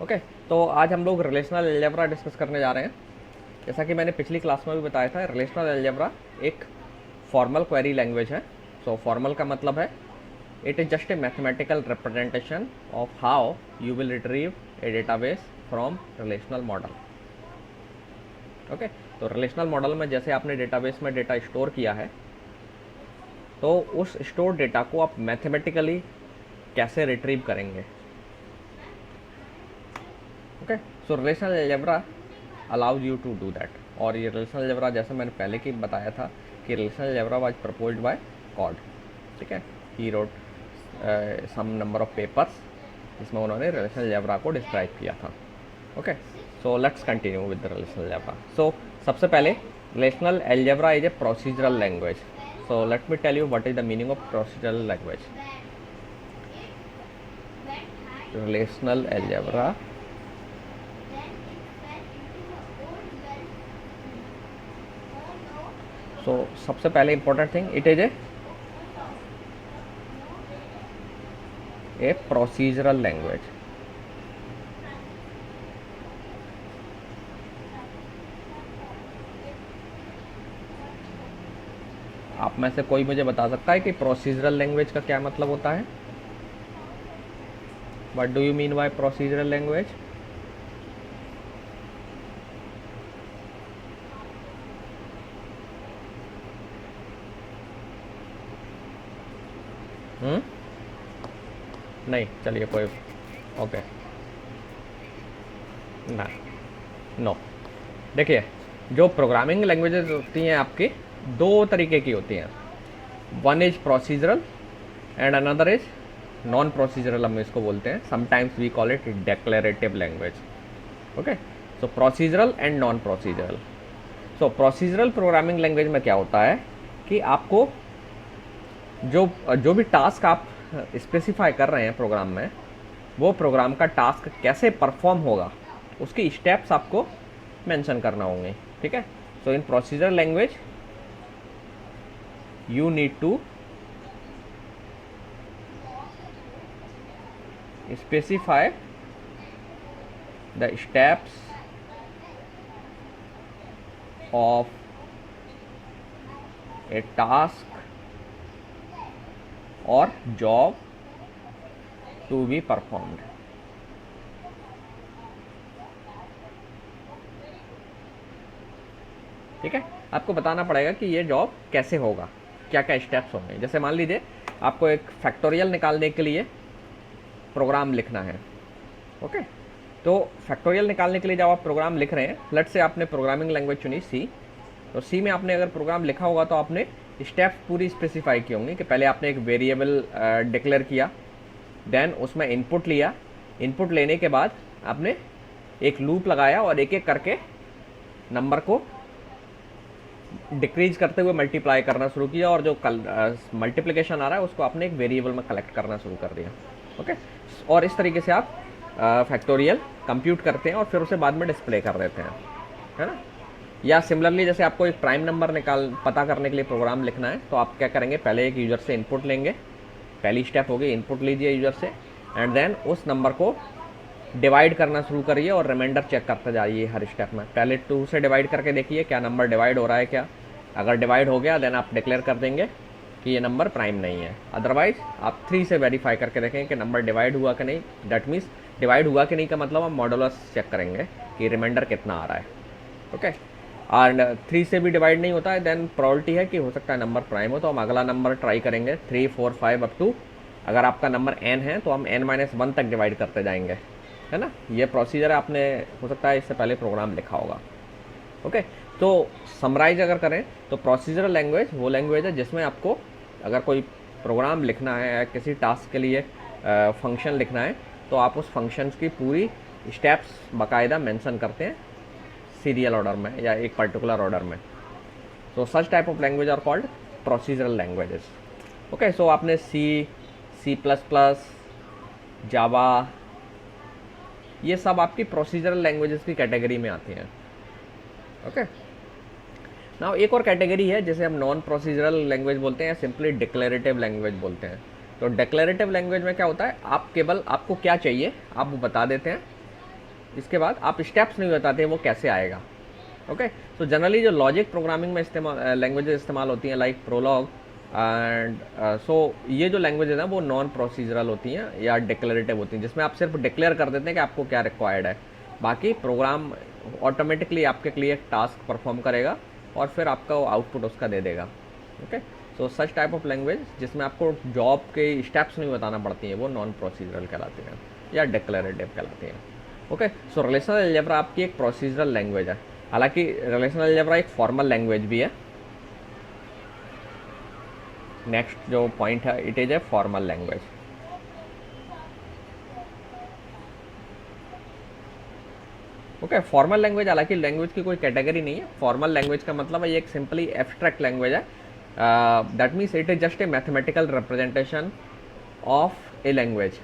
Okay, तो आज हम लोग रिलेशनल अलजेब्रा डिस्कस करने जा रहे हैं। जैसा कि मैंने पिछली क्लास में भी बताया था, रिलेशनल अलजेब्रा एक फॉर्मल क्वेरी लैंग्वेज है। सो फॉर्मल का मतलब है it is just a mathematical representation of how you will retrieve A database from relational model. Okay, तो रिलेशनल मॉडल में जैसे आपने डेटाबेस में डेटा स्टोर किया है, तो उस स्टोर डेटा को आप मैथमेटिकली कैसे रिट्रीव करेंगे। Okay, so relational algebra allows you to do that. और ये रिलेशनल अलजेब्रा जैसे मैंने पहले की बताया था कि relational algebra was proposed by Codd. ठीक है, he wrote some number of papers जिसमें उन्होंने रिलेशनल अलजेब्रा को डिस्क्राइब किया था। Okay, so let's continue with the relational algebra. So सबसे पहले relational algebra is a procedural language. So let me tell you what is the meaning of procedural language. Relational algebra सबसे पहले important thing, it is a procedural language. आप में से कोई मुझे बता सकता है कि प्रोसीजरल लैंग्वेज का क्या मतलब होता है? What do you mean by procedural language? नहीं, चलिए कोई ओके ना नो। देखिए, जो प्रोग्रामिंग लैंग्वेजेस होती हैं आपकी दो तरीके की होती हैं। One is procedural and another is non procedural, हम इसको बोलते हैं। Sometimes we call it declarative language. Okay, so procedural and non procedural. So procedural programming language में क्या होता है कि आपको जो भी टास्क आप स्पेसिफाई कर रहे हैं प्रोग्राम में, वो प्रोग्राम का टास्क कैसे परफॉर्म होगा उसकी स्टेप्स आपको मेंशन करना होंगे। ठीक है, so in procedural language you need to specify the steps of a task or job to be performed। ठीक है, आपको बताना पड़ेगा कि ये जॉब कैसे होगा, क्या क्या स्टेप्स होंगे। जैसे मान लीजिए आपको एक फैक्टोरियल निकालने के लिए प्रोग्राम लिखना है। ओके, तो फैक्टोरियल निकालने के लिए जब आप प्रोग्राम लिख रहे हैं, लेट से आपने प्रोग्रामिंग लैंग्वेज चुनी सी, तो सी में आपने अगर प्रोग्राम लिखा होगा तो आपने स्टेप्स पूरी स्पेसिफाई की होंगी कि पहले आपने एक वेरिएबल डिक्लेयर किया, देन उसमें इनपुट लिया, इनपुट लेने के बाद आपने एक लूप लगाया और एक एक करके नंबर को डिक्रीज करते हुए मल्टीप्लाई करना शुरू किया, और जो मल्टीप्लिकेशन आ रहा है उसको आपने एक वेरिएबल में कलेक्ट करना शुरू कर दिया। ओके, और इस तरीके से आप फैक्टोरियल कंप्यूट करते हैं और फिर उसे बाद में डिस्प्ले कर देते हैं, है ना। या सिमिलरली जैसे आपको एक प्राइम नंबर पता करने के लिए प्रोग्राम लिखना है, तो आप क्या करेंगे, पहले एक यूज़र से इनपुट लेंगे। पहली स्टेप होगी इनपुट लीजिए यूज़र से, एंड देन उस नंबर को डिवाइड करना शुरू करिए और रिमाइंडर चेक करते जाइए हर स्टेप में। पहले 2 से डिवाइड करके देखिए क्या नंबर डिवाइड हो रहा है क्या। अगर डिवाइड हो गया देन आप डिक्लेयर कर देंगे कि ये नंबर प्राइम नहीं है। अदरवाइज आप 3 से वेरीफाई करके देखें कि नंबर डिवाइड हुआ कि नहीं। दैट मीन्स डिवाइड हुआ कि नहीं का मतलब हम मॉडुलस चेक करेंगे कि रिमाइंडर कितना आ रहा है। ओके, एंड 3 से भी डिवाइड नहीं होता है देन प्रोबेबिलिटी है कि हो सकता है नंबर प्राइम हो, तो हम अगला नंबर ट्राई करेंगे 3, 4, 5 अप टू, अगर आपका नंबर n है तो हम n-1 तक डिवाइड करते जाएंगे, है ना। ये प्रोसीजर आपने हो सकता है इससे पहले प्रोग्राम लिखा होगा। ओके, तो समराइज अगर करें तो प्रोसीजरल लैंग्वेज वो लैंग्वेज है जिसमें आपको अगर कोई प्रोग्राम लिखना है या किसी टास्क के लिए फंक्शन लिखना है, तो आप उस फंक्शंस की पूरी स्टेप्स बाकायदा मेंशन करते हैं सीरियल ऑर्डर में या एक पर्टिकुलर ऑर्डर में। So such type of language are called procedural languages. Okay, so आपने C++, जावा, ये सब आपकी प्रोसीजरल लैंग्वेजेस की कैटेगरी में आती हैं। ओके, नाउ एक और कैटेगरी है जिसे हम नॉन प्रोसीजरल लैंग्वेज बोलते हैं, सिंपली डिक्लेरेटिव लैंग्वेज बोलते हैं। तो डिक्लेरेटिव लैंग्वेज में क्या होता है, आपको क्या चाहिए आप वो बता देते हैं, इसके बाद आप स्टेप्स नहीं बताते वो कैसे आएगा। ओके, सो जनरली जो लॉजिक प्रोग्रामिंग में इस्तेमाल लैंग्वेजेस इस्तेमाल होती हैं लाइक प्रोलॉग एंड सो ये जो लैंग्वेजेस हैं वो नॉन प्रोसीजरल होती हैं या डिक्लेरेटिव होती हैं, जिसमें आप सिर्फ डिक्लेयर कर देते हैं कि आपको क्या रिक्वायर्ड है, बाकी प्रोग्राम ऑटोमेटिकली आपके लिए एक टास्क परफॉर्म करेगा और फिर आपका आउटपुट उसका दे देगा। Okay, so such type of language जिसमें आपको जॉब के स्टेप्स नहीं बताना पड़ती हैं वो नॉन प्रोसीजरल कहलाती हैं या डिक्लेरेटिव कहलाती हैं। ओके, सो रिलेशनल अलजेब्रा आपकी एक प्रोसीजरल लैंग्वेज है, हालांकि रिलेशनल अलजेब्रा एक फॉर्मल लैंग्वेज भी है। नेक्स्ट जो पॉइंट है, it is a formal language. Okay, formal language हालांकि लैंग्वेज की कोई कैटेगरी नहीं है। फॉर्मल लैंग्वेज का मतलब है ये एक सिंपली एब्स्ट्रैक्ट लैंग्वेज है, that means it is just a mathematical representation of a language.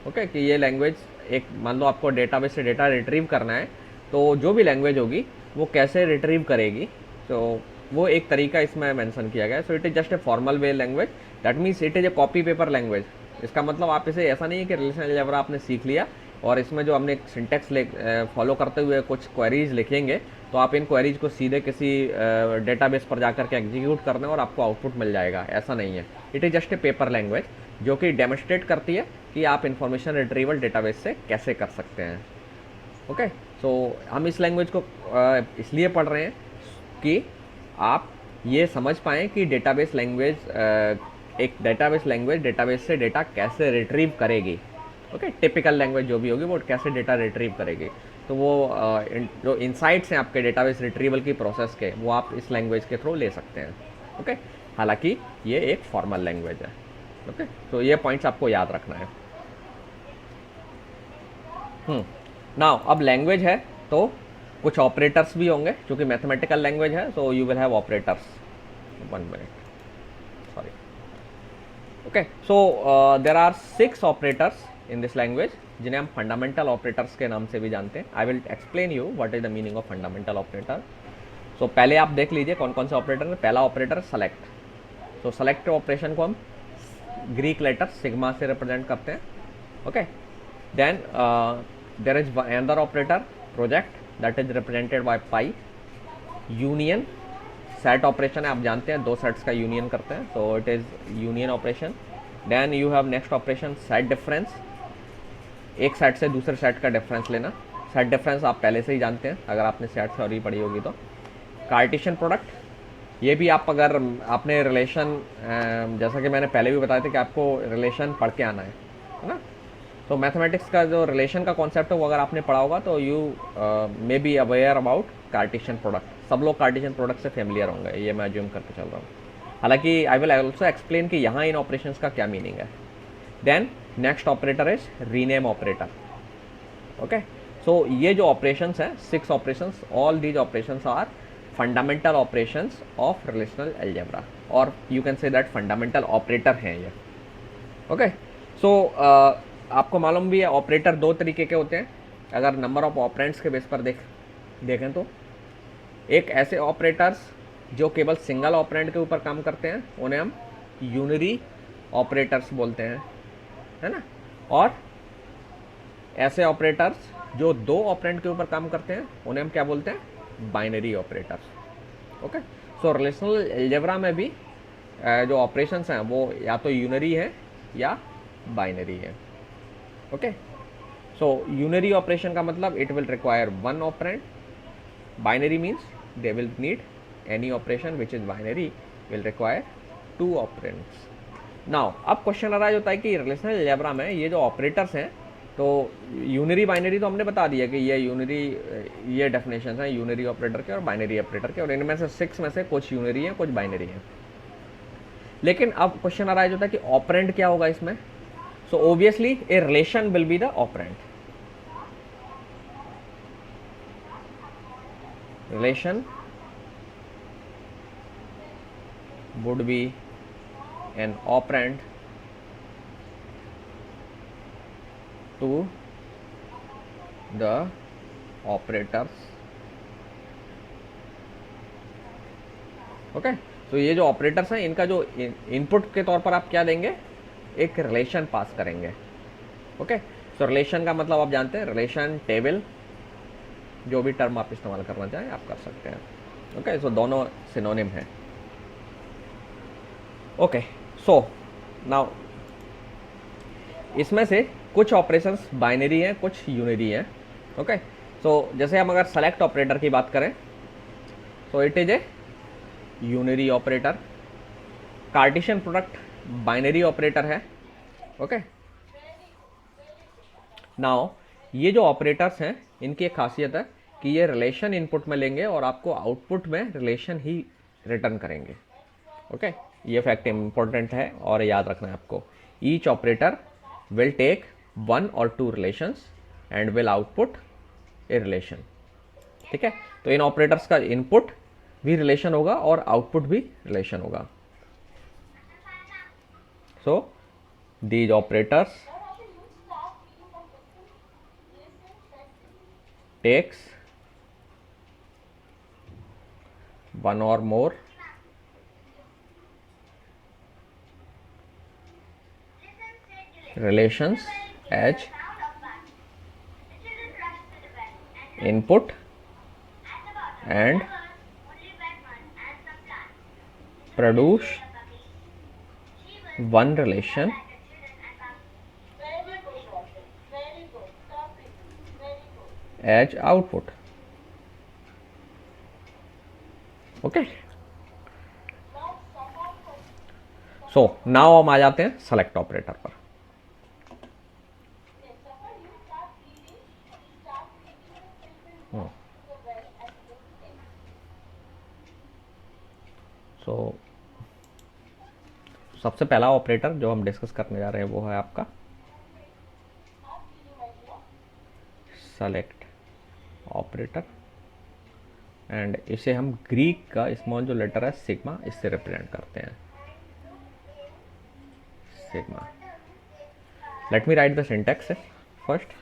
Okay, कि ये लैंग्वेज एक, मान लो आपको डेटाबेस से डेटा रिट्रीव करना है, तो जो भी लैंग्वेज होगी वो कैसे रिट्रीव करेगी, तो वो एक तरीका इसमें मेंशन किया गया है। So it is just a formal way language, that means it is A copy paper language. इसका मतलब आप इसे ऐसा नहीं है कि रिलेशनल अलजेब्रा आपने सीख लिया और इसमें जो हमने सिंटेक्स फॉलो करते हुए कुछ क्वेरीज लिखेंगे तो आप इन क्वेरीज को सीधे किसी डेटाबेस पर जाकर के एग्जीक्यूट करना और आपको आउटपुट मिल जाएगा, ऐसा नहीं है। It is just a paper language जो कि डेमोन्स्ट्रेट करती है कि आप इंफॉर्मेशन रिट्रीवल डेटाबेस से कैसे कर सकते हैं। ओके, सो हम इस लैंग्वेज को इसलिए पढ़ रहे हैं कि आप ये समझ पाएँ कि डेटाबेस लैंग्वेज एक डेटाबेस लैंग्वेज डेटाबेस से डेटा कैसे रिट्रीव करेगी। ओके, टिपिकल लैंग्वेज जो भी होगी वो कैसे डेटा रिट्रीव करेगी, तो वो जो इनसाइट्स हैं आपके डेटाबेस रिट्रीवल की प्रोसेस के, वो आप इस लैंग्वेज के थ्रू ले सकते हैं। ओके, हालांकि ये एक फॉर्मल लैंग्वेज है। ओके, तो ये पॉइंट्स आपको याद रखना है। नाउ अब लैंग्वेज है तो कुछ ऑपरेटर्स भी होंगे, क्योंकि मैथमेटिकल लैंग्वेज है, so you will have operators. 1 minute, sorry. Okay, so there are 6 operators in this language जिन्हें हम फंडामेंटल ऑपरेटर्स के नाम से भी जानते हैं। I will explain you what is the meaning of fundamental operator. So पहले आप देख लीजिए कौन कौन से ऑपरेटर हैं। पहला ऑपरेटर सेलेक्ट। तो सेलेक्ट ऑपरेशन को हम ग्रीक लेटर सिग्मा से रिप्रेजेंट करते हैं। Okay, then there is another operator project, that is represented by pi. Union set operation है, आप जानते हैं 2 सेट्स का यूनियन करते हैं, तो it is union operation. Then you have next operation set difference, एक सेट से दूसरे सेट का डिफरेंस लेना। सेट डिफरेंस आप पहले से ही जानते हैं अगर आपने सेट थ्योरी पढ़ी होगी तो। कार्टेशियन प्रोडक्ट, ये भी आप अगर आपने रिलेशन, जैसा कि मैंने पहले भी बताया था कि आपको रिलेशन पढ़ के आना है ना, तो मैथमेटिक्स का जो रिलेशन का कॉन्सेप्ट है वो अगर आपने पढ़ा होगा तो you may be aware about Cartesian product. सब लोग कार्टेशियन प्रोडक्ट से फेमिलियर होंगे, ये मैं अज्यूम करके चल रहा हूँ। हालांकि आई विल ऑल्सो एक्सप्लेन कि यहाँ इन ऑपरेशंस का क्या मीनिंग है। Then next operator is rename operator. Okay, so ये जो ऑपरेशंस हैं 6 operations, all these operations are fundamental operations of relational algebra, और you can say that fundamental operator हैं ये। ओके, सो आपको मालूम भी है ऑपरेटर 2 तरीके के होते हैं। अगर नंबर ऑफ ऑपरेंड्स के बेस पर देखें तो एक ऐसे ऑपरेटर्स जो केवल सिंगल ऑपरेंड के ऊपर काम करते हैं उन्हें हम यूनरी ऑपरेटर्स बोलते हैं, है ना, और ऐसे ऑपरेटर्स जो 2 ऑपरेंड के ऊपर काम करते हैं उन्हें हम क्या बोलते हैं, binary operators. Okay, so relational algebra में भी जो ऑपरेशंस हैं वो या तो यूनरी है या बाइनरी है। ओके, सो यूनरी ऑपरेशन का मतलब it will require 1 operand, binary means they will need any operation which is binary will require 2 operands. Now अब क्वेश्चन अराइज होता है कि रिलेशनल अलजेब्रा में ये जो ऑपरेटर्स हैं, तो यूनरी बाइनरी तो हमने बता दिया कि ये यूनरी, ये डेफिनेशन हैं यूनरी ऑपरेटर के और बाइनरी ऑपरेटर के, और इनमें से 6 में से कुछ यूनरी हैं कुछ बाइनरी हैं। लेकिन अब क्वेश्चन अराइज होता है कि ऑपरेंड क्या होगा इसमें। So obviously a relation will be the operand. Relation would be an operand to the operators। Okay, तो ये जो ऑपरेटर्स हैं इनका जो इनपुट के तौर पर आप क्या देंगे, एक रिलेशन पास करेंगे। ओके, सो रिलेशन का मतलब आप जानते हैं, रिलेशन टेबल जो भी टर्म आप इस्तेमाल करना चाहें आप कर सकते हैं। ओके, सो दोनों सिनोनिम है। ओके, सो नाउ इसमें से कुछ ऑपरेशंस बाइनरी हैं, कुछ यूनरी हैं। ओके, सो जैसे हम अगर सेलेक्ट ऑपरेटर की बात करें तो it is a unary operator. Cartesian product binary operator है। ओके, नाउ ये जो ऑपरेटर्स हैं इनकी एक खासियत है कि ये रिलेशन इनपुट में लेंगे और आपको आउटपुट में रिलेशन ही रिटर्न करेंगे। ओके, ये फैक्ट इंपॉर्टेंट है और याद रखना है आपको। Each operator will take 1 or 2 relations and will output a relation. ठीक है, तो इन ऑपरेटर्स का इनपुट भी रिलेशन होगा और आउटपुट भी रिलेशन होगा। So these operators takes 1 or more relations as input and produce one relation as output। Okay, so now हम आ जाते हैं सेलेक्ट ऑपरेटर पर। सो सबसे पहला ऑपरेटर जो हम डिस्कस करने जा रहे हैं वो है आपका सेलेक्ट ऑपरेटर, एंड इसे हम ग्रीक का स्मॉल जो लेटर है सिग्मा, इससे रिप्रेजेंट करते हैं। Sigma, let me right the syntax first.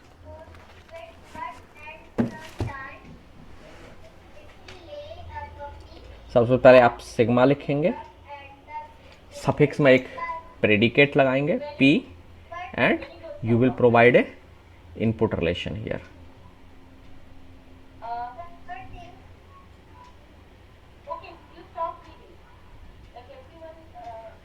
सबसे पहले आप सिग्मा लिखेंगे, सफिक्स में एक प्रेडिकेट लगाएंगे p and you will provide a input relation here.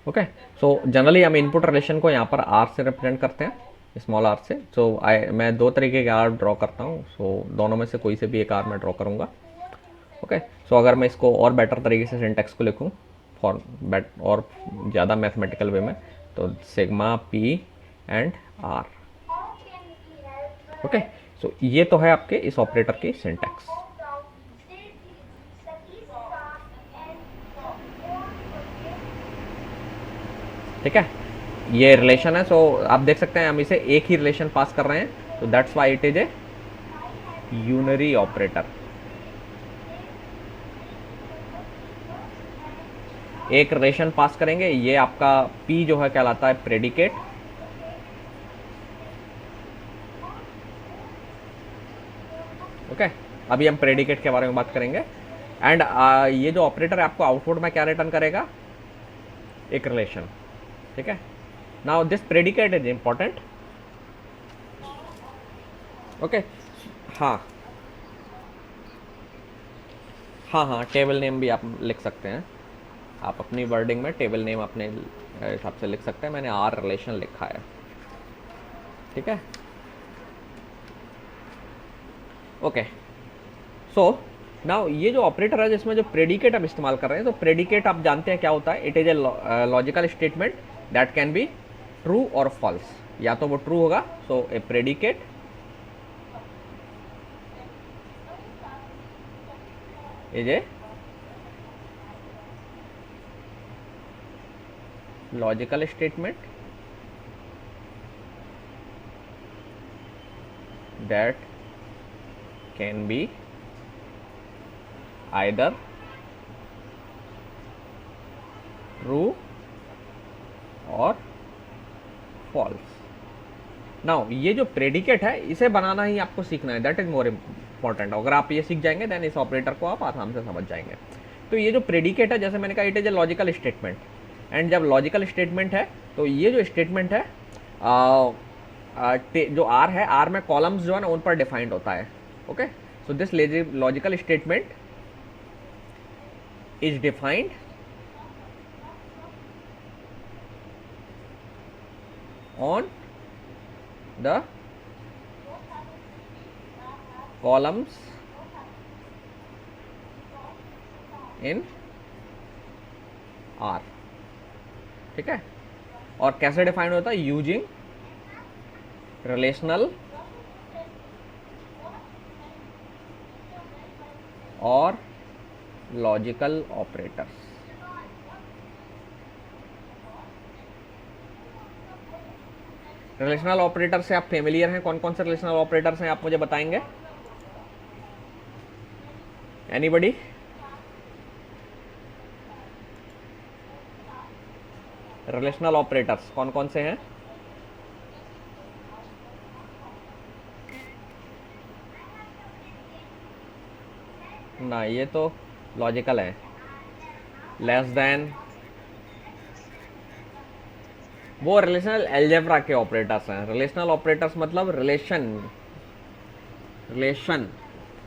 Okay, so generally हम इनपुट रिलेशन को यहाँ पर आर से रिप्रेजेंट करते हैं, स्मॉल आर से। सो मैं दो तरीके के आर ड्रॉ करता हूँ, सो दोनों में से कोई से भी एक आर मैं ड्रॉ करूँगा। ओके, सो अगर मैं इसको और बेटर तरीके से सिंटैक्स को लिखूँ फॉर और ज़्यादा मैथमेटिकल वे में, तो sigma P and R. Okay, so ये तो है आपके इस ऑपरेटर की सिंटैक्स। ठीक है, ये रिलेशन है। सो आप देख सकते हैं हम इसे एक ही रिलेशन पास कर रहे हैं, तो that's why it is a unary operator. एक रिलेशन पास करेंगे, ये आपका P जो है कहलाता है प्रेडिकेट। ओके, अभी हम प्रेडिकेट के बारे में बात करेंगे। एंड ये जो ऑपरेटर है आपको आउटपुट में क्या रिटर्न करेगा, एक रिलेशन। ठीक है, now this predicate is important. Okay, हाँ हाँ हाँ, टेबल नेम भी आप लिख सकते हैं, आप अपनी वर्डिंग में टेबल नेम अपने हिसाब से लिख सकते हैं। मैंने आर रिलेशन लिखा है। ठीक है, ओके, सो नाउ ये जो ऑपरेटर है जिसमें जो प्रेडिकेट आप इस्तेमाल कर रहे हैं, तो प्रेडिकेट आप जानते हैं क्या होता है। It is a logical statement that can be true और फॉल्स। या तो वो ट्रू होगा, so a predicate is a logical statement that can be either true or false। Now ये जो प्रेडिकेट है इसे बनाना ही आपको सीखना है, दैट इज मोर इम्पॉर्टेंट। अगर आप ये सीख जाएंगे देन इस ऑपरेटर को आप आराम से समझ जाएंगे। तो ये जो प्रेडिकेट है, जैसे मैंने कहा, it is a logical statement, and जब लॉजिकल स्टेटमेंट है तो ये जो स्टेटमेंट है जो आर है, आर में कॉलम्स जो है ना उन पर डिफाइंड होता है। Okay, So this logical statement is defined on the columns in R. ठीक है, और कैसे डिफाइन होता है? यूजिंग रिलेशनल और लॉजिकल ऑपरेटर्स। रिलेशनल ऑपरेटर से आप फेमिलियर हैं? कौन कौन से रिलेशनल ऑपरेटर्स हैं आप मुझे बताएंगे? एनीबडी? रिलेशनल ऑपरेटर्स कौन कौन से हैं? ना, ये तो लॉजिकल है। लेस देन वो रिलेशनल एल्जेब्रा के ऑपरेटर्स हैं। रिलेशनल ऑपरेटर्स मतलब रिलेशन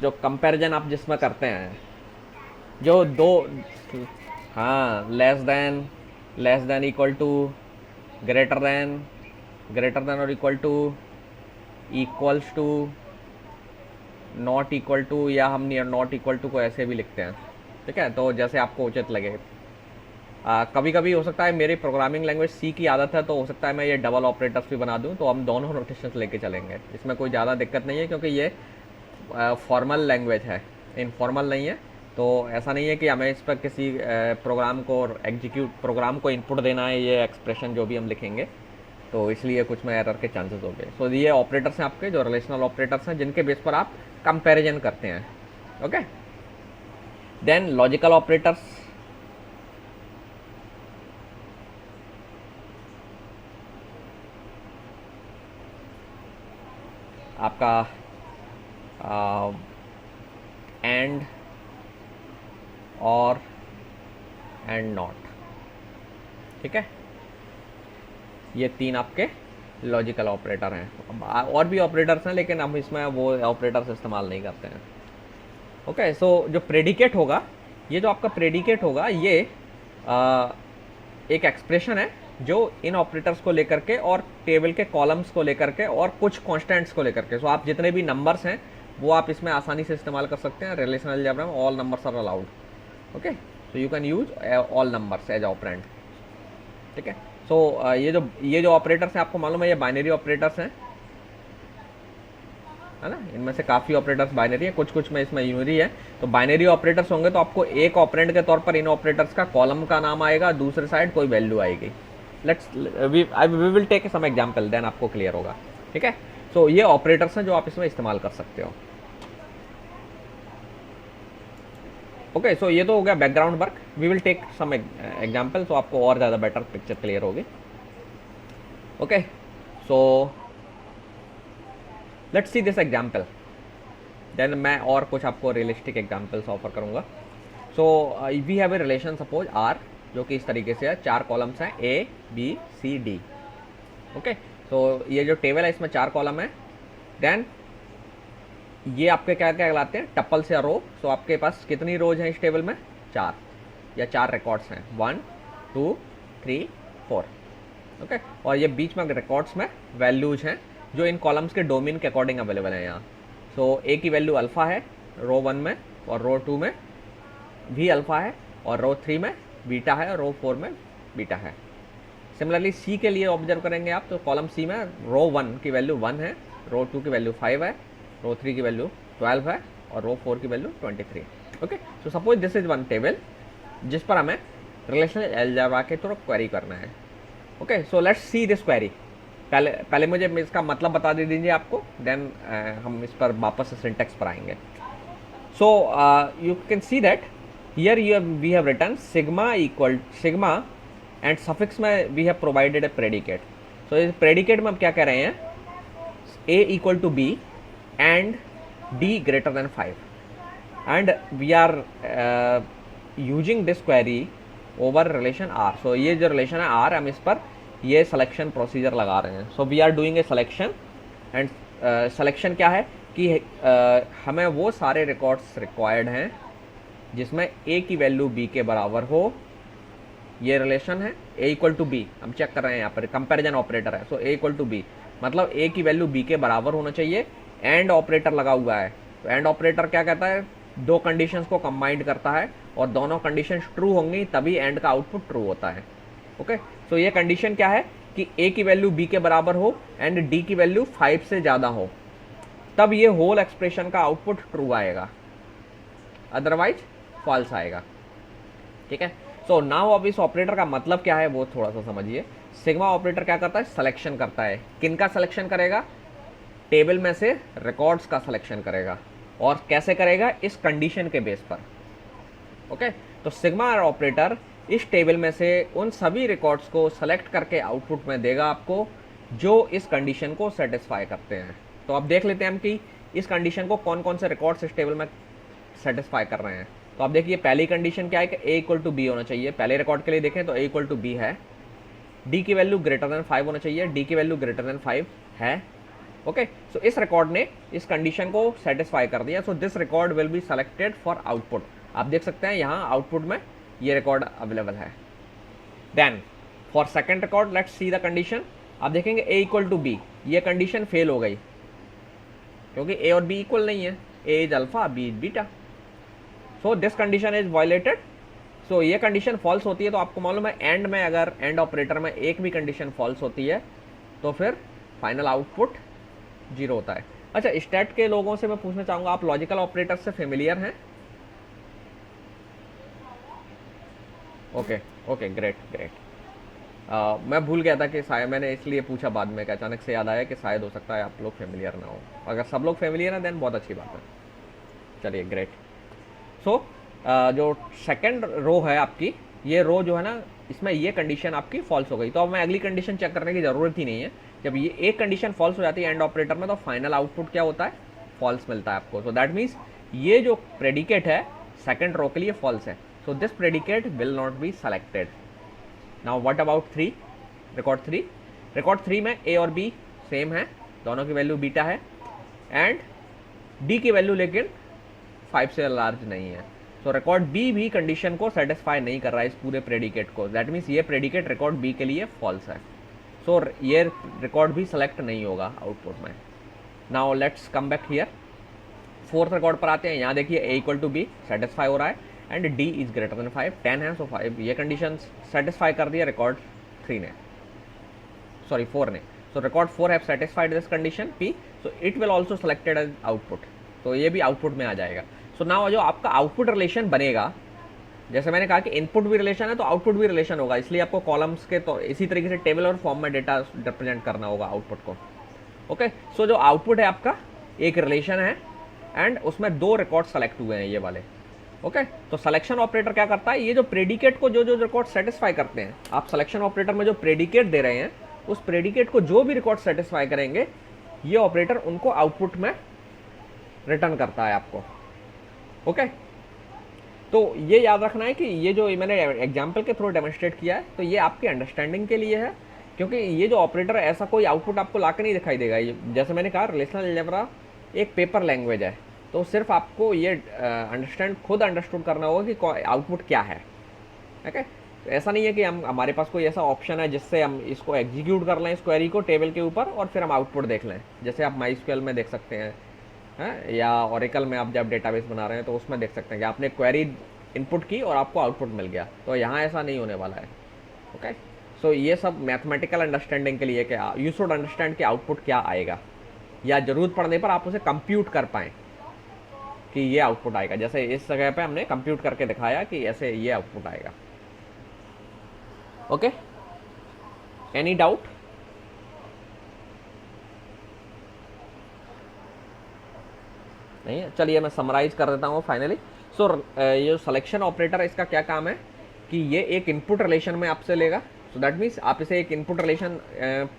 जो कंपैरिजन आप जिसमें करते हैं, जो दो, हाँ, less than equal to, greater than और equal to, equals to, not equal to, या हम नॉट इक्वल टू को ऐसे भी लिखते हैं। ठीक है, तो जैसे आपको उचित लगे। कभी कभी हो सकता है, मेरी प्रोग्रामिंग लैंग्वेज सी की आदत है, तो हो सकता है मैं ये डबल ऑपरेटर्स भी बना दूं, तो हम दोनों नोटेशंस लेके चलेंगे। इसमें कोई ज़्यादा दिक्कत नहीं है, क्योंकि ये फॉर्मल लैंग्वेज है, इनफॉर्मल नहीं है। तो ऐसा नहीं है कि हमें इस पर किसी प्रोग्राम को इनपुट देना है, ये एक्सप्रेशन जो भी हम लिखेंगे, तो इसलिए कुछ में एरर के चांसेस हो गए। सो ये ऑपरेटर्स हैं आपके, जो रिलेशनल ऑपरेटर्स हैं, जिनके बेस पर आप कंपैरिजन करते हैं। Okay, then logical operators. आपका एंड, और, एंड नॉट। ठीक है, ये तीन आपके लॉजिकल ऑपरेटर हैं। और भी ऑपरेटर्स हैं, लेकिन हम इसमें वो ऑपरेटर्स इस्तेमाल नहीं करते हैं। ओके, सो जो प्रेडिकेट होगा, ये जो आपका प्रेडिकेट होगा, ये एक एक्सप्रेशन है जो इन ऑपरेटर्स को लेकर के और टेबल के कॉलम्स को लेकर के और कुछ कॉन्स्टेंट्स को लेकर के, सो आप जितने भी नंबर्स हैं वो आप इसमें आसानी से इस्तेमाल कर सकते हैं। रिलेशनल अलजेब्रा में all numbers are allowed. Okay, so you can use all numbers as operand. ठीक है, सो ये जो ऑपरेटर्स हैं, आपको मालूम है ये बाइनरी ऑपरेटर्स हैं, है ना। इनमें से काफ़ी ऑपरेटर्स बाइनरी है, कुछ में इसमें यूनरी है। तो बाइनरी ऑपरेटर्स होंगे तो आपको एक ऑपरेंड के तौर पर इन ऑपरेटर्स का कॉलम का नाम आएगा, दूसरे साइड कोई वैल्यू आएगी। We will take some example, देन आपको क्लियर होगा। ठीक है, सो ये ऑपरेटर्स हैं जो आप इसमें इस्तेमाल कर सकते हो। ओके, सो ये तो हो गया background work. We will take some example, तो आपको और ज़्यादा बेटर पिक्चर क्लियर होगी। Okay, so let's see this example, then मैं और कुछ आपको रियलिस्टिक एग्जाम्पल्स ऑफर करूंगा। So we have a relation suppose R, जो कि इस तरीके से है, 4 कॉलम्स हैं, A B C D। Okay, तो ये जो टेबल है इसमें 4 कॉलम है। देन ये आपके क्या क्या कहलाते हैं? टपल्स या रो। सो आपके पास कितनी रोज हैं इस टेबल में? 4 या 4 रिकॉर्ड्स हैं, 1 2 3 4। ओके, और ये बीच में रिकॉर्ड्स में वैल्यूज हैं जो इन कॉलम्स के डोमेन के अकॉर्डिंग अवेलेबल है यहाँ। सो ए की वैल्यू अल्फ़ा है रो 1 में, और रो 2 में भी अल्फ़ा है, और रो 3 में बीटा है, और रो 4 में बीटा है। सिमिलरली सी के लिए ऑब्जर्व करेंगे आप, तो कॉलम सी में रो 1 की वैल्यू 1 है, रो 2 की वैल्यू 5 है, रो 3 की वैल्यू 12 है, और रो 4 की value 23। Okay, so suppose this is one table जिस पर हमें रिलेशनल अलजेब्रा के थ्रू क्वेरी करना है। Okay, so let's see this query. पहले मुझे इसका मतलब बता दीजिए आपको, देन हम इस पर वापस से सिंटेक्स पर आएंगे। So you can see that here we have written sigma equal sigma, and suffix में we have provided a predicate. So इस प्रेडिकेट में हम क्या कह रहे हैं? a equal to b and d greater than 5, and we are using this query over relation r। So ये जो रिलेशन है r, हम इस पर ये सिलेक्शन प्रोसीजर लगा रहे हैं। So we are doing a selection, and selection क्या है कि हमें वो सारे रिकॉर्ड्स रिक्वायर्ड हैं जिसमें a की वैल्यू b के बराबर हो, ये रिलेशन है a इक्वल टू बी, हम चेक कर रहे हैं यहाँ पर कंपैरिजन ऑपरेटर है, सो a इक्वल टू बी मतलब a की वैल्यू b के बराबर होना चाहिए। एंड ऑपरेटर लगा हुआ है, तो एंड ऑपरेटर क्या कहता है, दो कंडीशंस को कंबाइंड करता है और दोनों कंडीशंस ट्रू होंगी तभी एंड का आउटपुट ट्रू होता है। ओके, सो ये कंडीशन क्या है कि a की वैल्यू b के बराबर हो एंड d की वैल्यू 5 से ज़्यादा हो, तब ये होल एक्सप्रेशन का आउटपुट ट्रू आएगा, अदरवाइज फॉल्स आएगा। ठीक है, सो नाउ अब इस ऑपरेटर का मतलब क्या है वो थोड़ा सा समझिए। सिग्मा ऑपरेटर क्या करता है, सिलेक्शन करता है। किन का सिलेक्शन करेगा, टेबल में से रिकॉर्ड्स का सिलेक्शन करेगा। और कैसे करेगा, इस कंडीशन के बेस पर। ओके, तो सिग्मा ऑपरेटर इस टेबल में से उन सभी रिकॉर्ड्स को सेलेक्ट करके आउटपुट में देगा आपको जो इस कंडीशन को सेटिस्फाई करते हैं। तो अब देख लेते हैं हम कि इस कंडीशन को कौन कौन से रिकॉर्ड्स इस टेबल में सेटिस्फाई कर रहे हैं। तो आप देखिए पहली कंडीशन क्या है कि a इक्वल टू बी होना चाहिए। पहले रिकॉर्ड के लिए देखें तो a इक्वल टू बी है। d की वैल्यू ग्रेटर देन 5 होना चाहिए, d की वैल्यू ग्रेटर देन 5 है। ओके, सो इस रिकॉर्ड ने इस कंडीशन को सेटिस्फाई कर दिया। So this record will be selected for output. आप देख सकते हैं यहाँ आउटपुट में ये रिकॉर्ड अवेलेबल है। Then for second record let's see the condition. आप देखेंगे a इक्वल टू बी, ये कंडीशन फेल हो गई क्योंकि a और b इक्वल नहीं है, a is alpha b is beta. So this condition is violated. So ये कंडीशन फॉल्स होती है तो आपको मालूम है एंड में अगर एंड ऑपरेटर में एक भी कंडीशन फॉल्स होती है तो फिर फाइनल आउटपुट 0 होता है। अच्छा, स्टैट के लोगों से मैं पूछना चाहूंगा, आप लॉजिकल ऑपरेटर से फेमिलियर हैं? Okay okay, great great. मैं भूल गया था कि शायद मैंने इसलिए पूछा बाद में कि अचानक से याद आया कि शायद हो सकता है आप लोग फेमिलियर ना हो। अगर सब लोग फेमिलियर हैं देन बहुत अच्छी बात है। चलिए ग्रेट। सो जो सेकंड रो है आपकी, ये रो जो है ना, इसमें ये कंडीशन आपकी फॉल्स हो गई। तो अब मैं अगली कंडीशन चेक करने की ज़रूरत ही नहीं है। जब ये एक कंडीशन फॉल्स हो जाती है एंड ऑपरेटर में तो फाइनल आउटपुट क्या होता है, फॉल्स मिलता है आपको। सो दैट मीन्स ये जो प्रेडिकेट है सेकंड रो के लिए फॉल्स है। So this predicate will not be selected. Now what about 3, record 3? Record 3 में a और b सेम है, दोनों की वैल्यू बीटा है एंड d की वैल्यू लेकिन 5 से लार्ज नहीं है। सो रिकॉर्ड बी भी कंडीशन को सेटिस्फाई नहीं कर रहा है, इस पूरे प्रेडिकेट को। दैट मीन्स ये प्रेडिकेट रिकॉर्ड बी के लिए फॉल्स है। सो ये रिकॉर्ड भी सेलेक्ट नहीं होगा आउटपुट में। Now let's come back here, fourth record पर आते हैं। यहाँ देखिए a equal to b satisfy हो रहा है and d is greater than 5, 10 है। सो 5 ये कंडीशन सेटिस्फाई कर दिया रिकॉर्ड 3 ने, सॉरी 4 ने। So record 4 have satisfied this condition p, so it will also selected as output. तो ये भी आउटपुट में आ जाएगा। सो नाउ जो आपका आउटपुट रिलेशन बनेगा, जैसे मैंने कहा कि इनपुट भी रिलेशन है तो आउटपुट भी रिलेशन होगा, इसलिए आपको कॉलम्स के तो इसी तरीके से टेबल और फॉर्म में डेटा रिप्रेजेंट करना होगा आउटपुट को। ओके, सो जो आउटपुट है आपका एक रिलेशन है एंड उसमें 2 रिकॉर्ड सेलेक्ट हुए हैं ये वाले। ओके, तो सिलेक्शन ऑपरेटर क्या करता है, ये जो प्रेडिकेट को जो जो रिकॉर्ड सेटिस्फाई करते हैं, आप सिलेक्शन ऑपरेटर में जो प्रेडिकेट दे रहे हैं उस प्रेडिकेट को जो भी रिकॉर्ड सेटिस्फाई करेंगे ये ऑपरेटर उनको आउटपुट में रिटर्न करता है आपको। ओके, तो ये याद रखना है कि ये जो मैंने एग्जाम्पल के थ्रू डेमोन्स्ट्रेट किया है तो ये आपकी अंडरस्टैंडिंग के लिए है, क्योंकि ये जो ऑपरेटर है ऐसा कोई आउटपुट आपको ला के नहीं दिखाई देगा। ये जैसे मैंने कहा रिलेशनल अलजेब्रा एक पेपर लैंग्वेज है, तो सिर्फ आपको ये खुद अंडरस्टूड करना होगा कि आउटपुट क्या है। ओके, तो ऐसा नहीं है कि हमारे पास कोई ऐसा ऑप्शन है जिससे हम इसको एग्जीक्यूट कर लें इस क्वेरी को टेबल के ऊपर और फिर हम आउटपुट देख लें, जैसे आप MySQL में देख सकते हैं या Oracle में आप जब डेटाबेस बना रहे हैं तो उसमें देख सकते हैं कि आपने क्वेरी इनपुट की और आपको आउटपुट मिल गया। तो यहाँ ऐसा नहीं होने वाला है। ओके, सो ये सब मैथमेटिकल अंडरस्टैंडिंग के लिए कि यू शुड अंडरस्टैंड कि आउटपुट क्या आएगा, या ज़रूरत पड़ने पर आप उसे कंप्यूट कर पाएँ कि ये आउटपुट आएगा। जैसे इस जगह पे हमने कंप्यूट करके दिखाया कि ऐसे ये आउटपुट आएगा। Okay, any doubt? नहीं है, चलिए मैं समराइज कर देता हूँ फाइनली। सो ये सिलेक्शन ऑपरेटर इसका क्या काम है कि ये एक इनपुट रिलेशन में आपसे लेगा। सो दैट मीन्स आप इसे एक इनपुट रिलेशन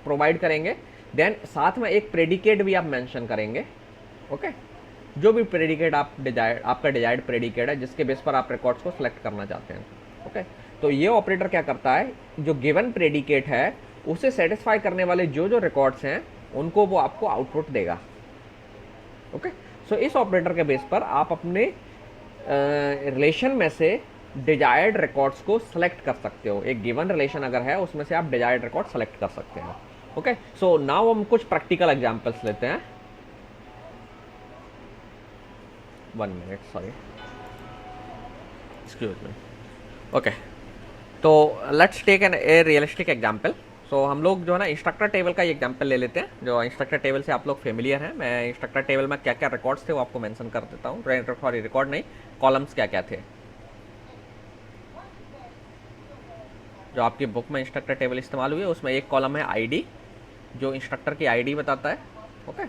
प्रोवाइड करेंगे, देन साथ में एक प्रेडिकेट भी आप मेंशन करेंगे। ओके, जो भी प्रेडिकेट आपका डिजायर्ड प्रेडिकेट है जिसके बेस पर आप रिकॉर्ड्स को सिलेक्ट करना चाहते हैं। ओके, तो ये ऑपरेटर क्या करता है, जो गिवन प्रेडिकेट है उसे सेटिस्फाई करने वाले जो जो रिकॉर्ड्स हैं उनको वो आपको आउटपुट देगा। ओके, सो इस ऑपरेटर के बेस पर आप अपने रिलेशन में से डिजायर्ड रिकॉर्ड्स को सेलेक्ट कर सकते हो। एक गिवन रिलेशन अगर है उसमें से आप डिजायर्ड रिकॉर्ड सेलेक्ट कर सकते हो। ओके, सो नाउ हम कुछ प्रैक्टिकल एग्जांपल्स लेते हैं। 1 minute, sorry, excuse me. Okay, तो let's take an a realistic example. So हम लोग जो है ना इंस्ट्रक्टर टेबल का एग्जांपल ले लेते हैं, जो इंस्ट्रक्टर टेबल से आप लोग फेमिलियर हैं। मैं इंस्ट्रक्टर टेबल में क्या क्या रिकॉर्ड्स थे वो आपको मेंशन कर देता हूँ। सॉरी, रिकॉर्ड नहीं, कॉलम्स क्या क्या थे जो आपकी बुक में इंस्ट्रक्टर टेबल इस्तेमाल हुई है। उसमें एक कॉलम है आईडी, जो इंस्ट्रक्टर की आईडी बताता है। ओके,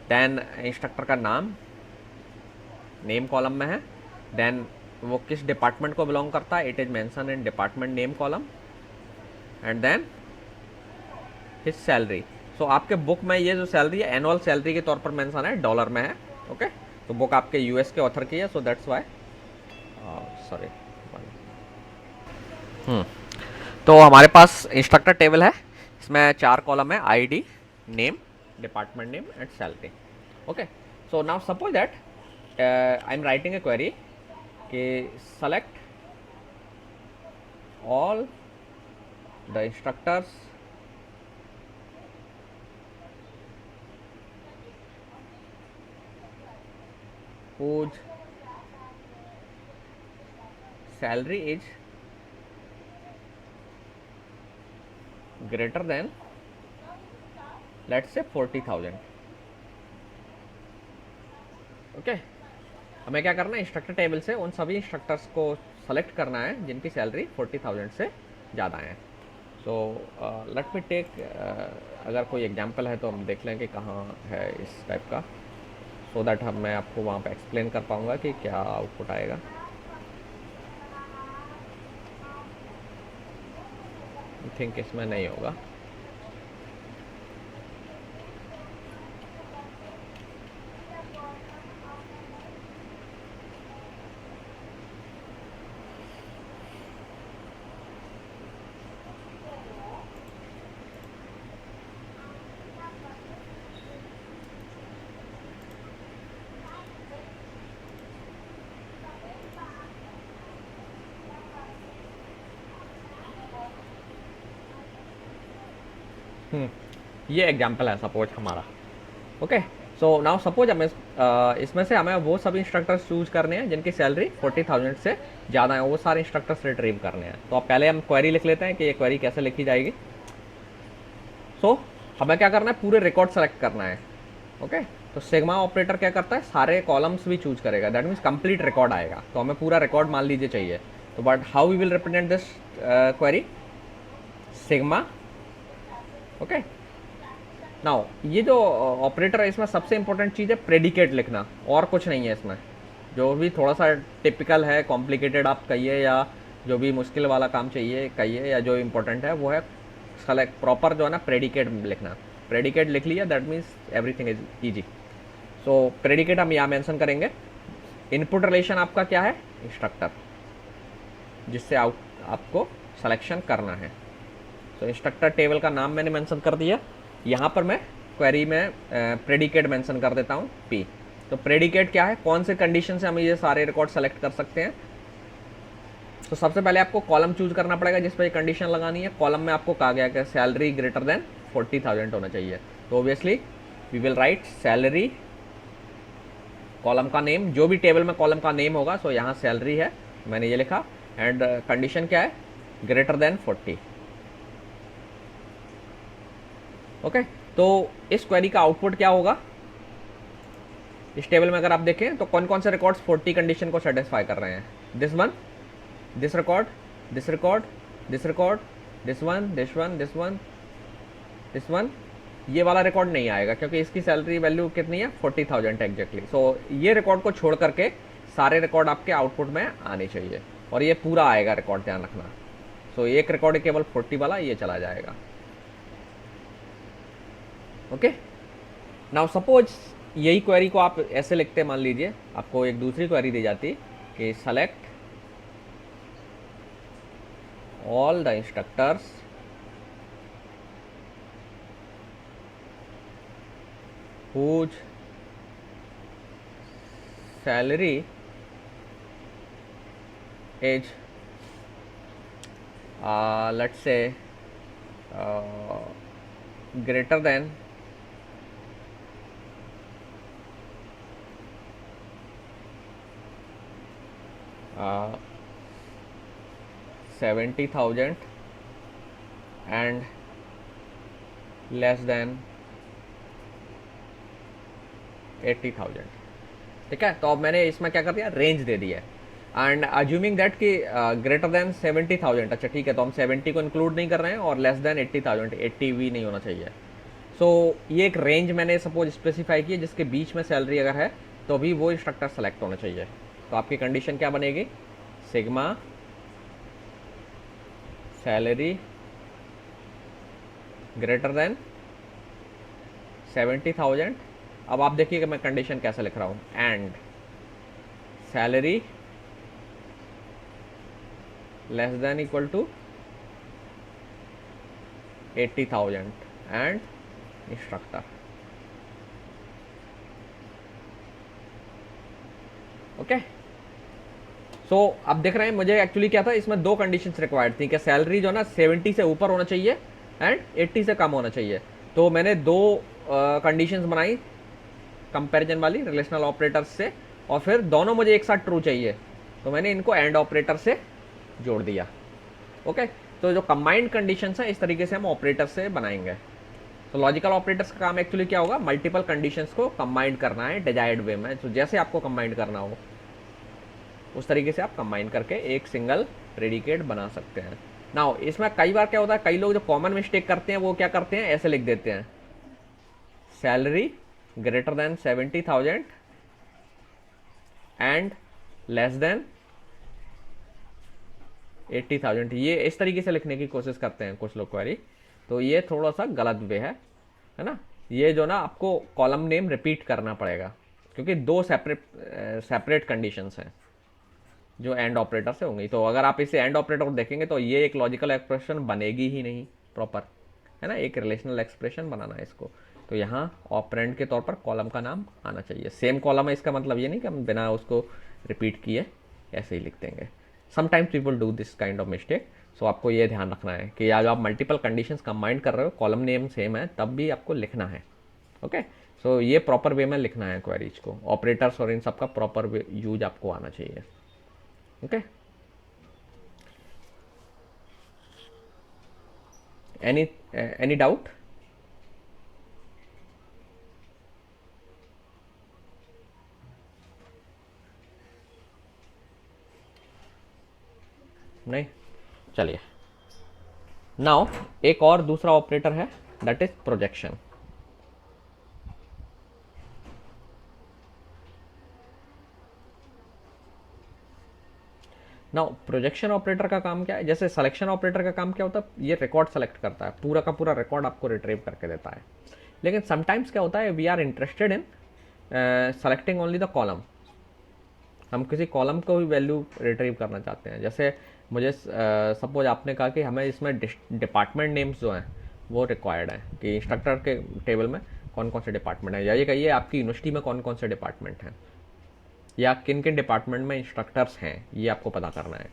देन इंस्ट्रक्टर का नाम नेम कॉलम में है। देन वो किस डिपार्टमेंट को बिलोंग करता है, it is mention in department name column. And then his salary. So आपके बुक में ये जो सैलरी है एनुअल सैलरी के तौर पर मेंशन है, डॉलर में है। ओके, तो बुक आपके यूएस के ऑथर की है, सो दैट्स वाई, सॉरी। तो हमारे पास इंस्ट्रक्टर टेबल है, इसमें 4 कॉलम है, ID, name, department name and salary. Okay, so now suppose that I am writing a query कि select all the instructors whose salary is greater than let's say 40,000। Okay, हमें क्या करना है, instructor table से उन सभी instructors को select करना है जिनकी सैलरी 40,000 से ज़्यादा है। सो लेट मी टेक, अगर कोई एग्जांपल है तो हम देख लें कि कहाँ है इस टाइप का, सो दैट मैं आपको वहाँ पे एक्सप्लेन कर पाऊँगा कि क्या आउटपुट आएगा। आई थिंक इसमें नहीं होगा। ये एग्जाम्पल है सपोज हमारा। ओके, सो नाउ सपोज हमें इसमें से हमें वो सभी इंस्ट्रक्टर्स चूज करने हैं जिनकी सैलरी 40,000 से ज़्यादा है, वो सारे इंस्ट्रक्टर्स रिट्रीव करने हैं। तो अब पहले हम क्वेरी लिख लेते हैं कि ये क्वेरी कैसे लिखी जाएगी। सो हमें क्या करना है, पूरे रिकॉर्ड सेलेक्ट करना है। ओके, तो सिग्मा ऑपरेटर क्या करता है, सारे कॉलम्स भी चूज करेगा, दैट मीन्स कंप्लीट रिकॉर्ड आएगा। तो हमें पूरा रिकॉर्ड मान लीजिए चाहिए, तो but how we will represent this query, sigma. Okay, now ये जो ऑपरेटर है इसमें सबसे इंपॉर्टेंट चीज़ है प्रेडिकेट लिखना, और कुछ नहीं है इसमें। जो भी थोड़ा सा टिपिकल है, कॉम्प्लिकेटेड आप कहिए, या जो भी मुश्किल वाला काम चाहिए कहिए, या जो इम्पोर्टेंट है वो है सेलेक्ट प्रॉपर जो है ना प्रेडिकेट लिखना। प्रेडिकेट लिख लिया, that means everything is easy. So predicate हम यहाँ मेंशन करेंगे। इनपुट रिलेशन आपका क्या है, इंस्ट्रक्टर, जिससे आपको सिलेक्शन करना है। तो इंस्ट्रक्टर टेबल का नाम मैंने मेंशन कर दिया। यहाँ पर मैं क्वेरी में प्रेडिकेट मेंशन कर देता हूँ पी। तो प्रेडिकेट क्या है, कौन से कंडीशन से हम ये सारे रिकॉर्ड सेलेक्ट कर सकते हैं। तो सबसे पहले आपको कॉलम चूज करना पड़ेगा जिस पर ये कंडीशन लगानी है। कॉलम में आपको कहा गया कि सैलरी ग्रेटर देन 40,000 होना चाहिए। तो obviously we will write salary, column का नेम, जो भी टेबल में कॉलम का नेम होगा। सो यहाँ सैलरी है, मैंने ये लिखा, एंड कंडीशन क्या है, ग्रेटर देन 40। ओके, तो इस क्वेरी का आउटपुट क्या होगा, इस टेबल में अगर आप देखें तो कौन कौन से रिकॉर्ड्स 40 कंडीशन को सेटिस्फाई कर रहे हैं। This one, this record, this record, this record, this one, this one, this one, this one. ये वाला रिकॉर्ड नहीं आएगा क्योंकि इसकी सैलरी वैल्यू कितनी है, 40,000 एग्जैक्टली। सो ये रिकॉर्ड को छोड़ करके सारे रिकॉर्ड आपके आउटपुट में आने चाहिए, और ये पूरा आएगा रिकॉर्ड, ध्यान रखना। सो एक रिकॉर्ड केवल 40 वाला ये चला जाएगा। ओके, नाउ सपोज यही क्वेरी को आप ऐसे लिखते, मान लीजिए आपको एक दूसरी क्वेरी दी जाती कि select all the instructors whose salary is let's say greater than 70,000 and less than 80,000। ठीक है, तो अब मैंने इसमें क्या कर दिया, रेंज दे दिया एंड अज्यूमिंग दैट कि ग्रेटर देन 70,000। अच्छा ठीक है, तो हम 70 को इंक्लूड नहीं कर रहे हैं और लेस देन 80,000, 80 भी नहीं होना चाहिए। सो ये एक रेंज मैंने सपोज स्पेसिफाई की है जिसके बीच में सैलरी अगर है तो भी वो इंस्ट्रक्टर सेलेक्ट होना चाहिए। तो आपकी कंडीशन क्या बनेगी, सिग्मा सैलरी ग्रेटर देन 70,000। अब आप देखिए कि मैं कंडीशन कैसे लिख रहा हूँ, and salary less than equal to 80,000 and instructor. Okay, so अब देख रहे हैं मुझे एक्चुअली क्या था, इसमें दो कंडीशंस रिक्वायर्ड थी कि सैलरी जो ना 70 से ऊपर होना चाहिए एंड 80 से कम होना चाहिए। तो मैंने दो कंडीशंस बनाई कंपैरिजन वाली रिलेशनल ऑपरेटर्स से, और फिर दोनों मुझे एक साथ ट्रू चाहिए तो मैंने इनको एंड ऑपरेटर से जोड़ दिया। ओके, तो जो कंबाइंड कंडीशंस हैं इस तरीके से हम ऑपरेटर से बनाएंगे। तो लॉजिकल ऑपरेटर्स का काम एक्चुअली क्या होगा, मल्टीपल कंडीशंस को कंबाइंड करना है डिजायर्ड वे में। तो जैसे आपको कंबाइंड करना हो उस तरीके से आप कंबाइन करके एक सिंगल प्रेडिकेट बना सकते हैं। नाउ इसमें कई बार क्या होता है, कई लोग जो कॉमन मिस्टेक करते हैं वो क्या करते हैं, ऐसे लिख देते हैं salary greater than 70,000 and less than 80,000। ये इस तरीके से लिखने की कोशिश करते हैं कुछ लोग क्वेरी, तो ये थोड़ा सा गलत वे है ना। ये जो ना आपको कॉलम नेम रिपीट करना पड़ेगा क्योंकि दो सेपरेट कंडीशंस हैं जो एंड ऑपरेटर से होंगी। तो अगर आप इसे एंड ऑपरेटर को देखेंगे तो ये एक लॉजिकल एक्सप्रेशन बनेगी ही नहीं प्रॉपर, है ना। एक रिलेशनल एक्सप्रेशन बनाना है इसको, तो यहाँ ऑपरेंड के तौर पर कॉलम का नाम आना चाहिए। सेम कॉलम है, इसका मतलब ये नहीं कि हम बिना उसको रिपीट किए ऐसे ही लिख देंगे। Sometimes people do this kind of mistake. So आपको ये ध्यान रखना है कि या जो आप मल्टीपल कंडीशंस कंबाइन कर रहे हो, कॉलम नेम सेम है तब भी आपको लिखना है। ओके, सो ये प्रॉपर वे में लिखना है क्वेरीज को, ऑपरेटर्स और इन सब का प्रॉपर यूज आपको आना चाहिए। Okay, any doubt? नहीं, चलिए। नाउ एक और दूसरा ऑपरेटर है that is projection. Now projection operator का काम क्या है, जैसे सिलेक्शन ऑपरेटर का काम क्या होता है, ये रिकॉर्ड सेलेक्ट करता है, पूरा का पूरा रिकॉर्ड आपको रिट्रीव करके देता है। लेकिन समटाइम्स क्या होता है, we are interested in selecting only the column. हम किसी कॉलम को भी वैल्यू रिट्रीव करना चाहते हैं। जैसे मुझे सपोज आपने कहा कि हमें इसमें डिपार्टमेंट नेम्स जो हैं वो रिक्वायर्ड है कि इंस्ट्रक्टर के टेबल में कौन कौन से डिपार्टमेंट है, या ये कहिए आपकी यूनिवर्सिटी में कौन कौन से डिपार्टमेंट हैं, या किन किन डिपार्टमेंट में इंस्ट्रक्टर्स हैं, ये आपको पता करना है।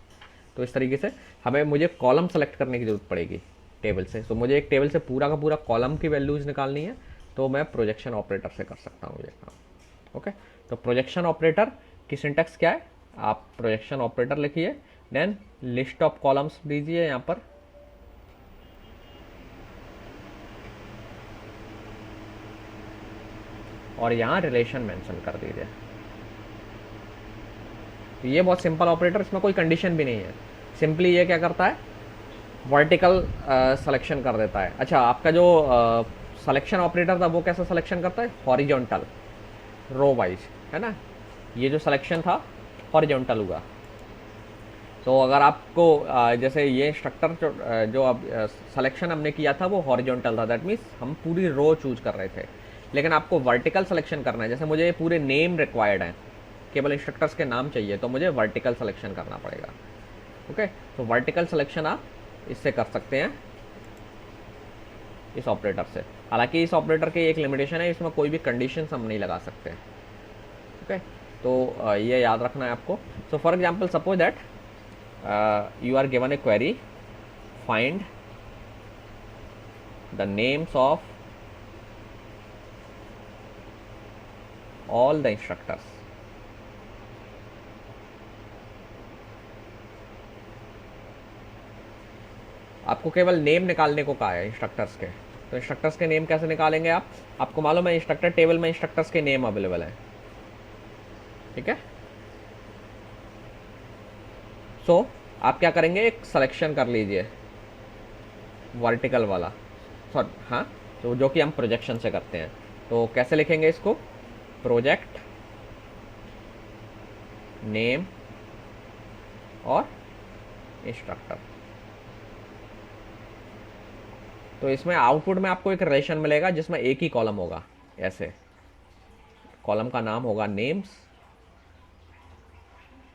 तो इस तरीके से मुझे कॉलम सेलेक्ट करने की ज़रूरत पड़ेगी टेबल से। तो मुझे एक टेबल से पूरा का पूरा कॉलम की वैल्यूज़ निकालनी है, तो मैं प्रोजेक्शन ऑपरेटर से कर सकता हूँ ये काम। ओके, तो प्रोजेक्शन ऑपरेटर की सिंटैक्स क्या है, आप प्रोजेक्शन ऑपरेटर लिखिए, देन लिस्ट ऑफ कॉलम्स दीजिए यहाँ पर, और यहाँ रिलेशन मेंशन कर दीजिए। तो ये बहुत सिंपल ऑपरेटर, इसमें कोई कंडीशन भी नहीं है। सिंपली ये क्या करता है, वर्टिकल सिलेक्शन कर देता है। अच्छा, आपका जो सिलेक्शन ऑपरेटर था वो कैसा सिलेक्शन करता है, हॉरिजॉन्टल, रो वाइज, है ना। ये जो सिलेक्शन था हॉरिजॉन्टल हुआ। तो अगर आपको जैसे ये इंस्ट्रक्टर जो अब सिलेक्शन हमने किया था वो हॉरिजॉन्टल था, दैट मीन्स हम पूरी रो चूज कर रहे थे। लेकिन आपको वर्टिकल सिलेक्शन करना है, जैसे मुझे पूरे नेम रिक्वायर्ड हैं, केवल इंस्ट्रक्टर्स के नाम चाहिए, तो मुझे वर्टिकल सिलेक्शन करना पड़ेगा। ओके, तो वर्टिकल सिलेक्शन आप इससे कर सकते हैं, इस ऑपरेटर से। हालांकि इस ऑपरेटर की एक लिमिटेशन है, इसमें कोई भी कंडीशंस हम नहीं लगा सकते। ओके, तो ये याद रखना है आपको. So for example suppose that you are given a query, find the names of all the instructors. आपको केवल नेम निकालने को कहा है इंस्ट्रक्टर्स के. तो इंस्ट्रक्टर्स के नेम कैसे निकालेंगे आप? आपको मालूम है इंस्ट्रक्टर टेबल में इंस्ट्रक्टर्स के नेम अवेलेबल है. ठीक है. सो आप क्या करेंगे, एक सिलेक्शन कर लीजिए वर्टिकल वाला, सॉरी हाँ, तो जो कि हम प्रोजेक्शन से करते हैं. तो कैसे लिखेंगे इसको? प्रोजेक्ट नेम और इंस्ट्रक्टर. तो इसमें आउटपुट में आपको एक रिलेशन मिलेगा जिसमें एक ही कॉलम होगा. ऐसे कॉलम का नाम होगा नेम्स,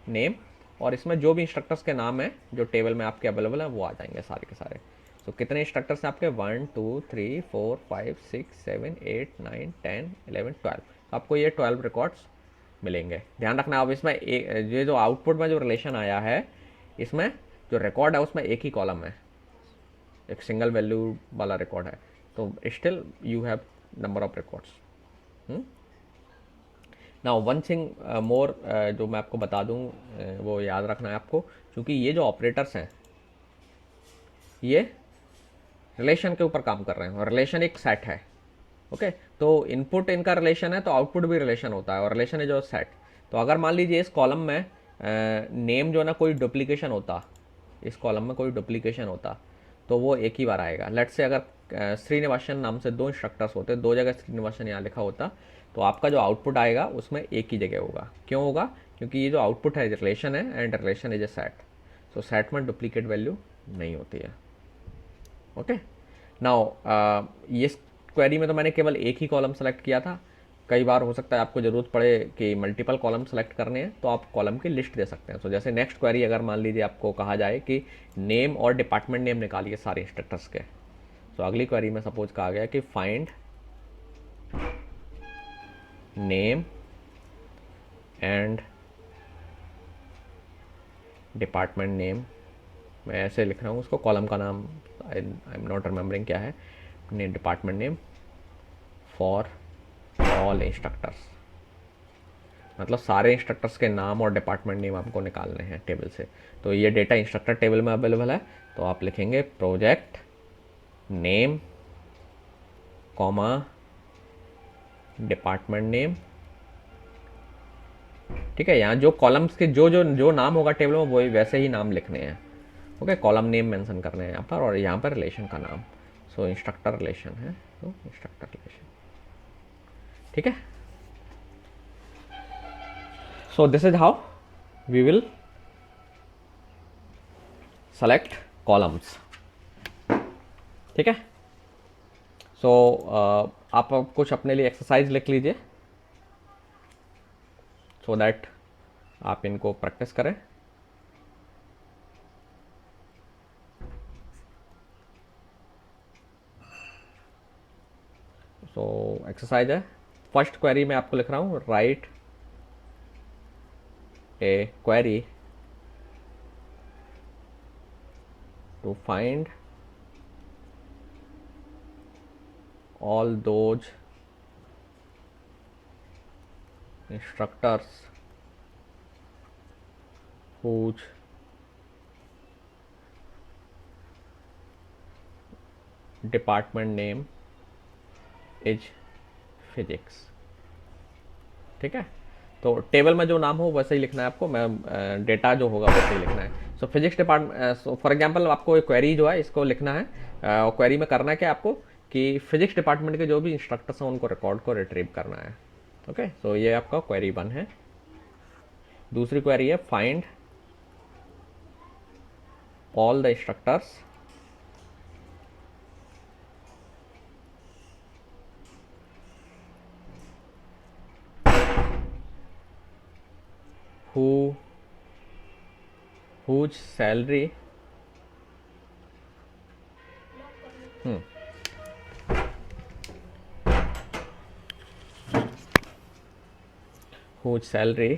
नेम, और इसमें जो भी इंस्ट्रक्टर्स के नाम हैं जो टेबल में आपके अवेलेबल हैं वो आ जाएंगे सारे के सारे. तो कितने इंस्ट्रक्टर्स हैं आपके? 1 2 3 4 5 6 7 8 9 10 11 12. आपको ये 12 रिकॉर्ड्स मिलेंगे. ध्यान रखना अब इसमें ये जो आउटपुट में जो रिलेशन आया है, इसमें जो रिकॉर्ड है उसमें एक ही कॉलम है, एक सिंगल वैल्यू वाला रिकॉर्ड है. तो still you have number of records. Now one thing more जो मैं आपको बता दूं, वो याद रखना है आपको, क्योंकि ये जो ऑपरेटर्स हैं ये रिलेशन के ऊपर काम कर रहे हैं और रिलेशन एक सेट है. ओके. तो इनपुट इनका रिलेशन है तो आउटपुट भी रिलेशन होता है, और रिलेशन है जो सेट. तो अगर मान लीजिए इस कॉलम में नेम जो ना कोई डुप्लीकेशन होता, इस कॉलम में कोई डुप्लीकेशन होता तो वो एक ही बार आएगा. लेट्स से अगर श्रीनिवासन नाम से 2 इंस्ट्रक्टर्स होते, 2 जगह श्रीनिवासन यहाँ लिखा होता, तो आपका जो आउटपुट आएगा उसमें एक ही जगह होगा. क्यों होगा? क्योंकि ये जो आउटपुट है रिलेशन है, and relation is a set. So set में डुप्लीकेट वैल्यू नहीं होती है. ओके. नाउ ये क्वेरी में तो मैंने केवल एक ही कॉलम सेलेक्ट किया था. कई बार हो सकता है आपको ज़रूरत पड़े कि मल्टीपल कॉलम सेलेक्ट करने हैं, तो आप कॉलम की लिस्ट दे सकते हैं. तो जैसे नेक्स्ट क्वेरी अगर मान लीजिए आपको कहा जाए कि नेम और डिपार्टमेंट नेम निकालिए सारे इंस्ट्रक्टर्स के, तो अगली क्वेरी में सपोज कहा गया कि find name and department name. मैं ऐसे लिख रहा हूँ उसको, कॉलम का नाम आई एम नॉट रिमेम्बरिंग क्या है, department name for all instructors. मतलब सारे इंस्ट्रक्टर्स के नाम और डिपार्टमेंट नेम आपको निकालने हैं टेबल से. तो ये डेटा इंस्ट्रक्टर टेबल में अवेलेबल है. तो आप लिखेंगे project name comma department name. ठीक है. यहाँ जो कॉलम्स के जो जो जो नाम होगा टेबल में वही वैसे ही नाम लिखने हैं. ओके. कॉलम नेम मेंशन करने हैं यहाँ पर, और यहाँ पर रिलेशन का नाम. सो इंस्ट्रक्टर रिलेशन है, तो इंस्ट्रक्टर रिलेशन. ठीक है. So this is how we will select columns. ठीक है. सो आप कुछ अपने लिए एक्सरसाइज लिख लीजिए सो दैट आप इनको प्रैक्टिस करें. सो एक्सरसाइज है, फर्स्ट क्वेरी में आपको लिख रहा हूँ, write a query to find all those instructors whose department name is physics. ठीक है. तो टेबल में जो नाम हो वैसे ही लिखना है आपको, मैं डेटा जो होगा वैसे ही लिखना है. सो physics department, so for example आपको एक क्वेरी जो है इसको लिखना है, और क्वेरी में करना है क्या आपको कि फिजिक्स डिपार्टमेंट के जो भी इंस्ट्रक्टर्स हैं उनको रिकॉर्ड को रिट्रीव करना है. ओके. सो ये आपका क्वेरी 1 है. दूसरी क्वेरी है find all the instructors whose salary whose salary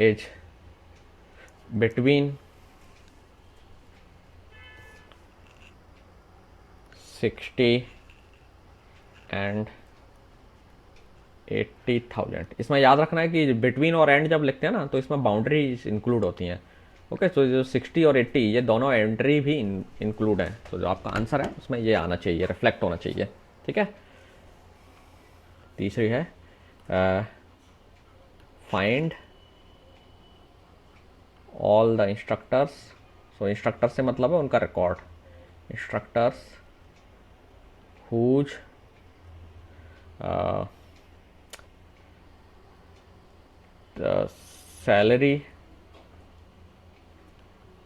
is between 60 and 80,000। इसमें याद रखना है कि बिटवीन और एंड जब लिखते हैं ना तो इसमें बाउंड्रीज इंक्लूड होती हैं। ओके, तो जो 60 और 80 ये दोनों एंट्री भी इंक्लूड है। तो जो आपका आंसर है उसमें ये आना चाहिए, रिफ्लेक्ट होना चाहिए। ठीक है, तीसरी है find all the instructors. So instructor से मतलब है उनका record. Instructors whose the salary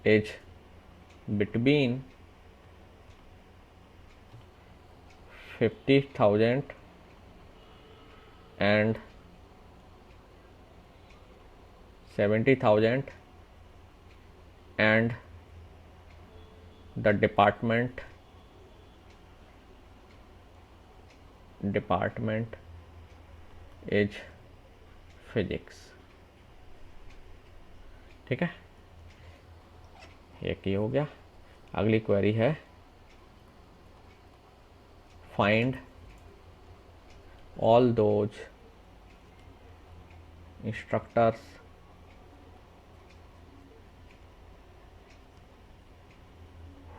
is between 50,000 and 70,000 and the department is physics। ठीक है, एक ये हो गया। अगली क्वेरी है find all those instructors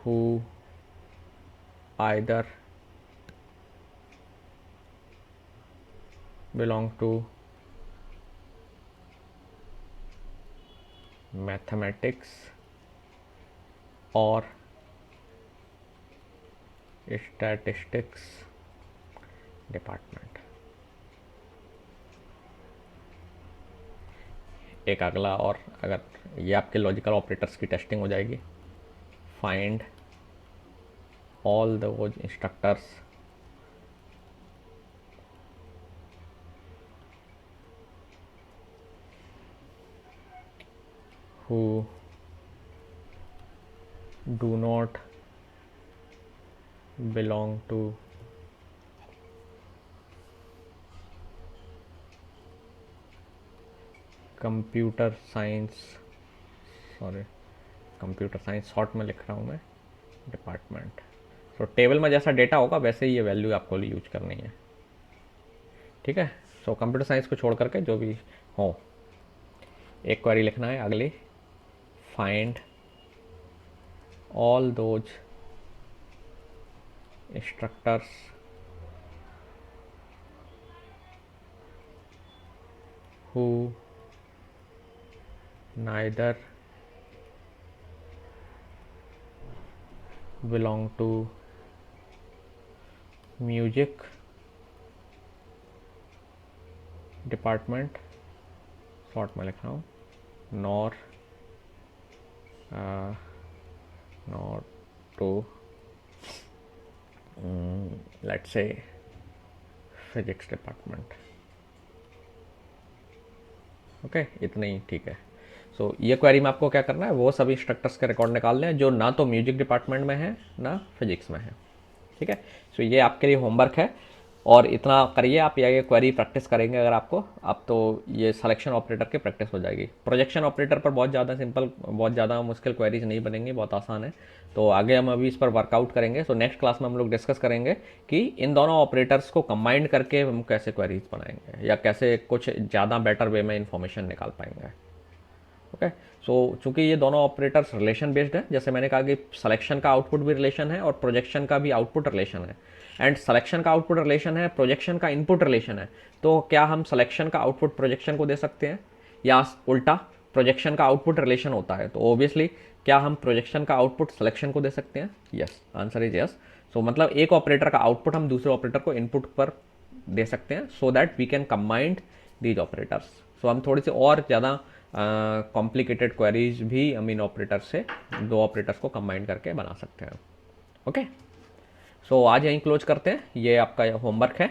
who either belong to mathematics or statistics department। एक अगला, और अगर ये आपके लॉजिकल ऑपरेटर्स की टेस्टिंग हो जाएगी। Find all those instructors who do not belong to computer science short में लिख रहा हूँ मैं, डिपार्टमेंट। तो टेबल में जैसा डेटा होगा वैसे ही ये वैल्यू आपको यूज करनी है। ठीक है, सो कंप्यूटर साइंस को छोड़ करके जो भी हो, एक क्वेरी लिखना है अगली। Find all those instructors who neither belong to music department, short में लिख रहा हूँ, nor to let's say physics department। Okay, इतना ही ठीक है। सो ये क्वेरी में आपको क्या करना है, वो सभी इंस्ट्रक्टर्स के रिकॉर्ड निकालने हैं जो ना तो म्यूजिक डिपार्टमेंट में है ना फिजिक्स में है। ठीक है, सो ये आपके लिए होमवर्क है और इतना करिए आप। ये क्वेरी प्रैक्टिस करेंगे अगर आपको, अब तो ये सिलेक्शन ऑपरेटर की प्रैक्टिस हो जाएगी। प्रोजेक्शन ऑपरेटर पर बहुत ज़्यादा सिंपल, बहुत ज़्यादा मुश्किल क्वेरीज नहीं बनेंगी, बहुत आसान है। तो आगे हम अभी इस पर वर्कआउट करेंगे। सो नेक्स्ट क्लास में हम लोग डिस्कस करेंगे कि इन दोनों ऑपरेटर्स को कंबाइंड करके हम कैसे क्वेरीज बनाएंगे या कैसे कुछ ज़्यादा बेटर वे में इंफॉर्मेशन निकाल पाएंगे। ओके, सो चूंकि ये दोनों ऑपरेटर्स रिलेशन बेस्ड है, जैसे मैंने कहा कि सिलेक्शन का आउटपुट भी रिलेशन है और प्रोजेक्शन का भी आउटपुट रिलेशन है। एंड सिलेक्शन का आउटपुट रिलेशन है, प्रोजेक्शन का इनपुट रिलेशन है। तो क्या हम सिलेक्शन का आउटपुट प्रोजेक्शन को दे सकते हैं या उल्टा प्रोजेक्शन का आउटपुट रिलेशन होता है तो ऑब्वियसली क्या हम प्रोजेक्शन का आउटपुट सिलेक्शन को दे सकते हैं? Yes, answer is yes. So मतलब एक ऑपरेटर का आउटपुट हम दूसरे ऑपरेटर को इनपुट पर दे सकते हैं so that we can combined these operators. So हम थोड़ी सी और ज़्यादा कॉम्प्लिकेटेड क्वेरीज भी हम इन ऑपरेटर से दो ऑपरेटर्स को कंबाइन करके बना सकते हैं। ओके, सो आज यहीं क्लोज करते हैं। ये आपका होमवर्क है।